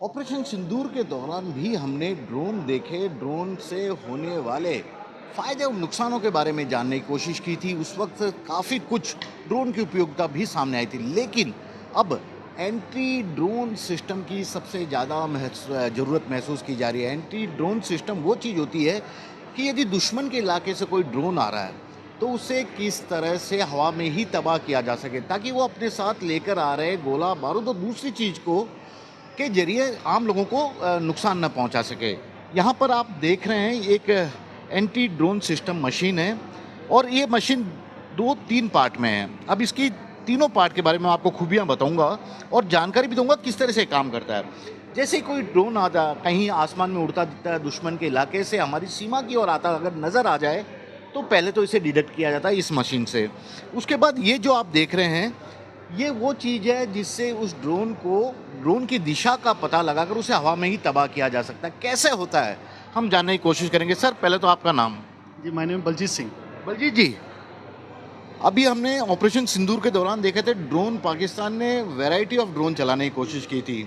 Operation सिंदूर के दौरान भी हमने ड्रोन देखे, ड्रोन से होने वाले फायदे और नुकसानों के बारे में जानने की कोशिश की थी। उस वक्त काफ़ी कुछ ड्रोन की उपयोगिता भी सामने आई थी, लेकिन अब एंटी ड्रोन सिस्टम की सबसे ज़्यादा ज़रूरत महसूस की जा रही है। एंटी ड्रोन सिस्टम वो चीज़ होती है कि यदि दुश्मन के इलाके से कोई ड्रोन आ रहा है तो उसे किस तरह से हवा में ही तबाह किया जा सके, ताकि वो अपने साथ लेकर आ रहे गोला बारूद और दूसरी चीज़ को के ज़रिए आम लोगों को नुकसान न पहुंचा सके। यहाँ पर आप देख रहे हैं एक एंटी ड्रोन सिस्टम मशीन है और ये मशीन 2-3 पार्ट में है। अब इसकी तीनों पार्ट के बारे में आपको खूबियाँ बताऊंगा और जानकारी भी दूंगा किस तरह से काम करता है। जैसे ही कोई ड्रोन आता कहीं आसमान में उड़ता दिखता है, दुश्मन के इलाके से हमारी सीमा की ओर आता अगर नज़र आ जाए तो पहले तो इसे डिटेक्ट किया जाता है इस मशीन से। उसके बाद ये जो आप देख रहे हैं ये वो चीज़ है जिससे उस ड्रोन की दिशा का पता लगाकर उसे हवा में ही तबाह किया जा सकता है। कैसे होता है हम जानने की कोशिश करेंगे। सर पहले तो आपका नाम। जी, माय नेम बलजीत सिंह। बलजीत जी, अभी हमने ऑपरेशन सिंदूर के दौरान देखे थे ड्रोन, पाकिस्तान ने वैरायटी ऑफ ड्रोन चलाने की कोशिश की थी,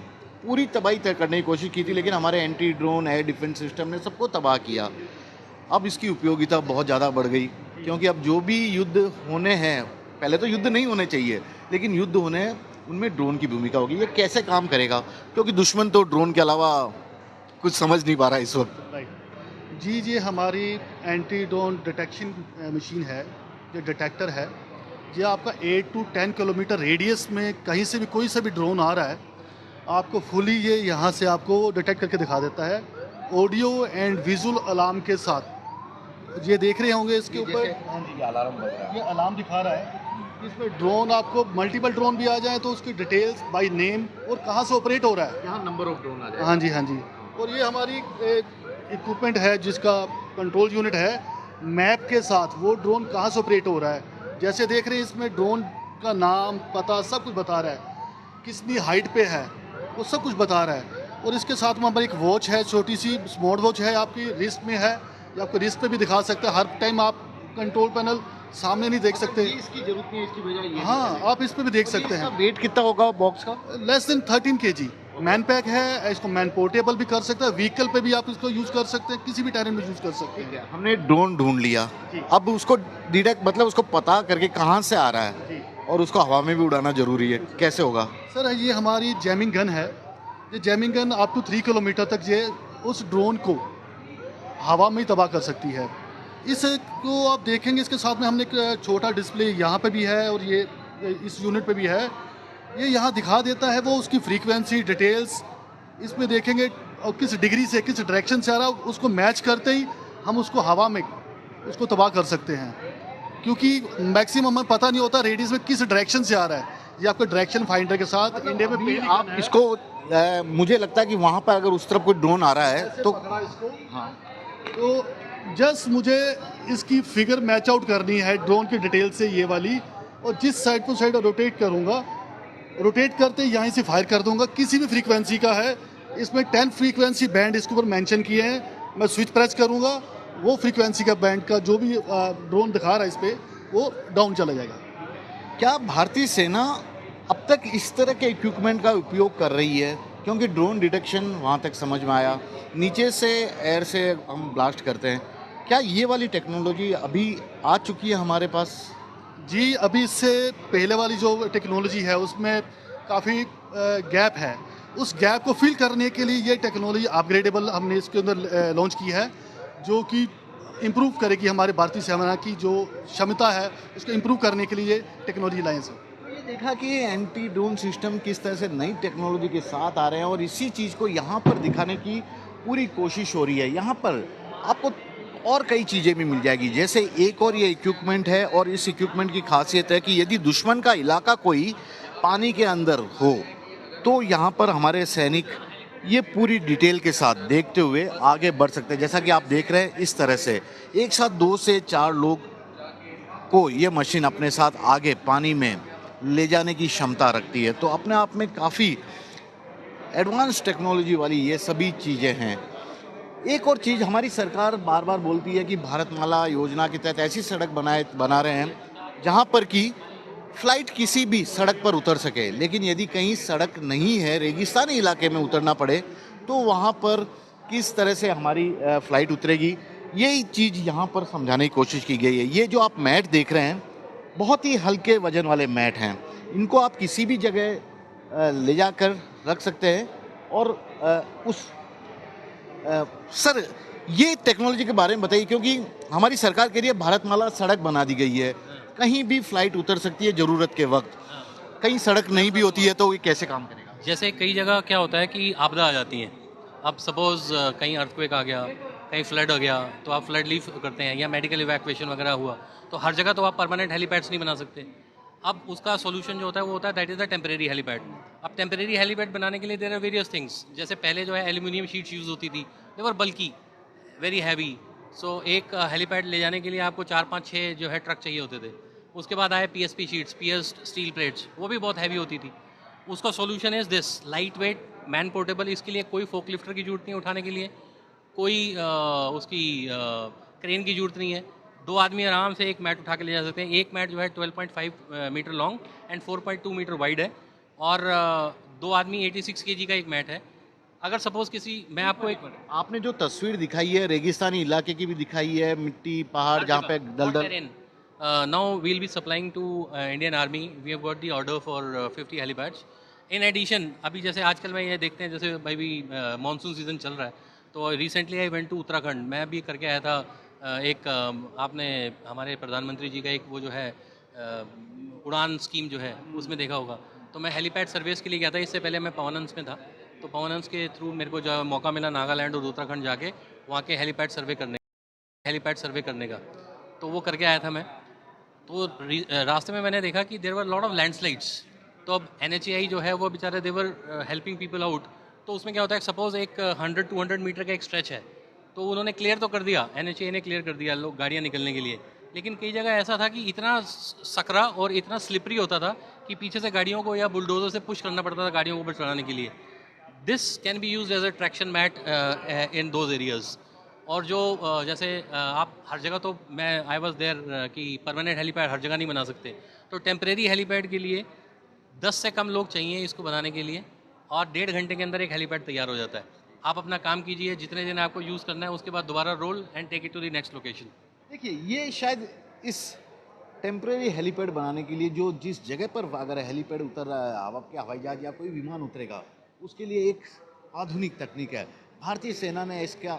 पूरी तबाही तय करने की कोशिश की थी, लेकिन हमारे anti drone air defence system ने सबको तबाह किया। अब इसकी उपयोगिता बहुत ज़्यादा बढ़ गई, क्योंकि अब जो भी युद्ध होने हैं, पहले तो युद्ध नहीं होने चाहिए, लेकिन युद्ध होने हैं उनमें ड्रोन की भूमिका होगी। ये कैसे काम करेगा, क्योंकि दुश्मन तो ड्रोन के अलावा कुछ समझ नहीं पा रहा इस वक्त। राइट। जी, ये हमारी एंटी ड्रोन डिटेक्शन मशीन है, जो डिटेक्टर है। ये आपका 8 टू 10 किलोमीटर रेडियस में कहीं से भी कोई सा भी ड्रोन आ रहा है, आपको फुली ये यहाँ से आपको डिटेक्ट करके दिखा देता है, ऑडियो एंड विजुअल अलार्म के साथ। ये देख रहे होंगे इसके ऊपर, ये अलार्म बज रहा है। ये अलार्म दिखा रहा है। इसमें ड्रोन आपको मल्टीपल ड्रोन भी आ जाए तो उसकी डिटेल्स बाय नेम और कहाँ से ऑपरेट हो रहा है। यहाँ नंबर ऑफ ड्रोन आ जाए। हाँ जी, हाँ जी। और ये हमारी इक्विपमेंट है जिसका कंट्रोल यूनिट है, मैप के साथ वो ड्रोन कहाँ से ऑपरेट हो रहा है। जैसे देख रहे हैं इसमें ड्रोन का नाम, पता सब कुछ बता रहा है, कितनी हाइट पे है वो सब कुछ बता रहा है। और इसके साथ में हमारी एक वॉच है, छोटी सी स्मार्ट वॉच है, आपकी रिस्ट में है, या आपको रिस्ट पे भी दिखा सकते हैं। हर टाइम आप कंट्रोल पैनल सामने नहीं देख सकते। इसकी जरूरत नहीं है, इसकी वजह ये हाँ, आप इस पे भी देख सकते हैं। वेट कितना होगा बॉक्स का? Less than 13 KG man pack है। इसको मैन पोर्टेबल भी कर सकते हैं, व्हीकल पे भी आप इसको यूज कर सकते हैं, किसी भी टायरन में यूज कर सकते हैं। हमने ड्रोन ढूंढ लिया, जी। अब उसको डिटेक्ट मतलब उसको पता करके कहाँ से आ रहा है जी। और उसको हवा में भी उड़ाना जरूरी है, कैसे होगा? सर, ये हमारी जैमिंग गन है। ये jamming gun up to 3 kilometre तक ये उस ड्रोन को हवा में ही तबाह कर सकती है। इसको आप देखेंगे, इसके साथ में हमने एक छोटा डिस्प्ले यहाँ पे भी है और ये इस यूनिट पे भी है। ये यहाँ दिखा देता है वो उसकी फ्रीक्वेंसी डिटेल्स। इसमें देखेंगे और किस डिग्री से, किस डायरेक्शन से आ रहा है, उसको मैच करते ही हम उसको हवा में उसको तबाह कर सकते हैं। क्योंकि मैक्सिमम हमें पता नहीं होता रेडियस में किस डायरेक्शन से आ रहा है। ये आपको डायरेक्शन फाइंडर के साथ इंडिया में अभी पहली आप गन है। इसको मुझे लगता है कि वहाँ पर अगर उस तरफ कोई ड्रोन आ रहा है ऐसे तो पकड़ा इसको, हाँ, तो जस्ट मुझे इसकी फिगर मैच आउट करनी है ड्रोन की डिटेल से, ये वाली। और जिस साइड को साइड रोटेट करूंगा, रोटेट करते यहीं से फायर कर दूंगा, किसी भी फ्रीक्वेंसी का है। इसमें 10 फ्रीक्वेंसी बैंड इसके ऊपर मेंशन किए हैं। मैं स्विच प्रेस करूंगा, वो फ्रीक्वेंसी का बैंड का जो भी ड्रोन दिखा रहा है इस पे, वो डाउन चला जाएगा। क्या भारतीय सेना अब तक इस तरह के इक्विपमेंट का उपयोग कर रही है? क्योंकि ड्रोन डिटेक्शन वहाँ तक समझ में आया, नीचे से एयर से हम ब्लास्ट करते हैं, क्या ये वाली टेक्नोलॉजी अभी आ चुकी है हमारे पास? जी, अभी इससे पहले वाली जो टेक्नोलॉजी है उसमें काफ़ी गैप है। उस गैप को फिल करने के लिए ये टेक्नोलॉजी अपग्रेडेबल हमने इसके अंदर लॉन्च की है, जो कि इम्प्रूव करेगी हमारे भारतीय सेना की जो क्षमता है उसको इम्प्रूव करने के लिए ये टेक्नोलॉजी लाए हैं। ये देखा कि एंटी ड्रोन सिस्टम किस तरह से नई टेक्नोलॉजी के साथ आ रहे हैं और इसी चीज़ को यहाँ पर दिखाने की पूरी कोशिश हो रही है। यहाँ पर आपको और कई चीज़ें भी मिल जाएगी, जैसे एक और ये इक्विपमेंट है और इस इक्विपमेंट की खासियत है कि यदि दुश्मन का इलाका कोई पानी के अंदर हो तो यहाँ पर हमारे सैनिक ये पूरी डिटेल के साथ देखते हुए आगे बढ़ सकते हैं। जैसा कि आप देख रहे हैं इस तरह से एक साथ 2 से 4 लोग को ये मशीन अपने साथ आगे पानी में ले जाने की क्षमता रखती है। तो अपने आप में काफ़ी एडवांस टेक्नोलॉजी वाली ये सभी चीज़ें हैं। एक और चीज़ हमारी सरकार बार बार बोलती है कि भारतमाला योजना के तहत ऐसी सड़क बना रहे हैं जहाँ पर कि फ्लाइट किसी भी सड़क पर उतर सके, लेकिन यदि कहीं सड़क नहीं है, रेगिस्तानी इलाके में उतरना पड़े, तो वहाँ पर किस तरह से हमारी फ्लाइट उतरेगी, यही चीज़ यहाँ पर समझाने की कोशिश की गई है। ये जो आप मैट देख रहे हैं, बहुत ही हल्के वजन वाले मैट हैं। इनको आप किसी भी जगह ले जाकर रख सकते हैं और सर, ये टेक्नोलॉजी के बारे में बताइए, क्योंकि हमारी सरकार के लिए भारतमाला सड़क बना दी गई है, कहीं भी फ्लाइट उतर सकती है ज़रूरत के वक्त। कहीं सड़क नहीं भी होती है तो ये कैसे काम करेगा? जैसे कई जगह क्या होता है कि आपदा आ जाती है। अब सपोज़ कहीं अर्थक्वेक आ गया, कहीं फ्लड आ गया, तो आप फ्लड लीव करते हैं या मेडिकल इवैक्यूएशन वगैरह हुआ, तो हर जगह तो आप परमानेंट हेलीपैड्स नहीं बना सकते। अब उसका सॉल्यूशन जो होता है वो होता है that is the temporary helipad. अब टेम्परेरी हेलीपैड बनाने के लिए देयर आर वेरियस थिंग्स। जैसे पहले जो है एल्यूमिनियम शीट्स यूज़ होती थी, दे वर बल्की, वेरी हैवी। सो एक हेलीपैड ले जाने के लिए आपको 4-5-6 जो है ट्रक चाहिए होते थे। उसके बाद आए PSP sheets, pierced steel plates, वो भी बहुत हैवी होती थी। उसका solution is this, light weight, man portable. इसके लिए कोई फोक लिफ्टर की जरूरत नहीं उठाने के लिए, कोई उसकी क्रेन की जरूरत नहीं है। 2 आदमी आराम से एक मैट उठा के ले जा सकते हैं। एक मैट जो है 12.5 metre long and 4.2 metre wide है, और 2 आदमी 86 केजी का एक मैट है। अगर सपोज किसी, मैं आपको एक आपने जो तस्वीर दिखाई है रेगिस्तानी इलाके की भी दिखाई है, मिट्टी पहाड़ जहाँ पे दलदल। now we'll be supplying to Indian Army. We have got the order for 50 helipads. In addition, अभी जैसे आजकल में ये देखते हैं, जैसे भाई भी मानसून सीज़न चल रहा है, तो recently I went to Uttarakhand. मैं भी करके आया था एक आपने हमारे प्रधानमंत्री जी का एक वो जो है उड़ान स्कीम जो है उसमें देखा होगा, तो मैं हेलीपैड सर्विस के लिए गया था। इससे पहले मैं पवनहंस में था, तो पवनहंस के थ्रू मेरे को जो मौका मिला नागालैंड और उत्तराखंड जाके वहाँ के हेलीपैड सर्वे करने का, तो वो करके आया था मैं। तो रास्ते में मैंने देखा कि there were lot of landslides. तो अब NHAI जो है वो बेचारे देवर हेल्पिंग पीपल आउट। तो उसमें क्या होता है, सपोज एक 100-200 मीटर का एक स्ट्रेच है, तो उन्होंने क्लियर तो कर दिया, NHAI ने क्लियर कर दिया लोग गाड़ियाँ निकलने के लिए। लेकिन कई जगह ऐसा था कि इतना सकरा और इतना स्लिपरी होता था कि पीछे से गाड़ियों को या बुलडोजर से पुश करना पड़ता था गाड़ियों को ऊपर चढ़ाने के लिए। This can be use as a traction mat in those areas. और जो जैसे आप हर जगह, तो मैं आई वॉज देयर कि परमानेंट हेलीपैड हर जगह नहीं बना सकते, तो टेम्परेरी हेलीपैड के लिए 10 से कम लोग चाहिए इसको बनाने के लिए, और 1.5 घंटे के अंदर एक हेलीपैड तैयार हो जाता है। आप अपना काम कीजिए, जितने दिन आपको यूज़ करना है, उसके बाद दोबारा roll and take it to the next location. देखिए, ये शायद इस टेम्परेरी हेलीपैड बनाने के लिए जो जिस जगह पर अगर हेलीपैड उतर रहा है, आपके हवाई जहाज या कोई विमान उतरेगा, उसके लिए एक आधुनिक तकनीक है। भारतीय सेना ने इसका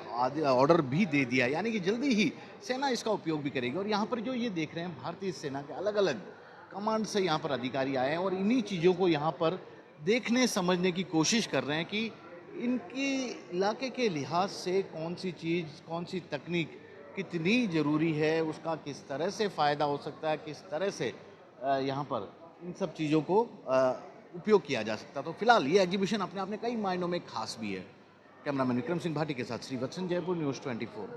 ऑर्डर भी दे दिया, यानी कि जल्दी ही सेना इसका उपयोग भी करेगी। और यहाँ पर जो ये देख रहे हैं, भारतीय सेना के अलग अलग कमांड से यहाँ पर अधिकारी आए हैं और इन्हीं चीज़ों को यहाँ पर देखने समझने की कोशिश कर रहे हैं कि इनके इलाके के लिहाज से कौन सी चीज़, कौन सी तकनीक कितनी ज़रूरी है, उसका किस तरह से फ़ायदा हो सकता है, किस तरह से यहाँ पर इन सब चीज़ों को उपयोग किया जा सकता है। तो फिलहाल ये एग्जीबिशन अपने आप में कई मायनों में खास भी है। कैमरामैन विक्रम सिंह भाटी के साथ श्रीवत्सन, जयपुर न्यूज़ 24।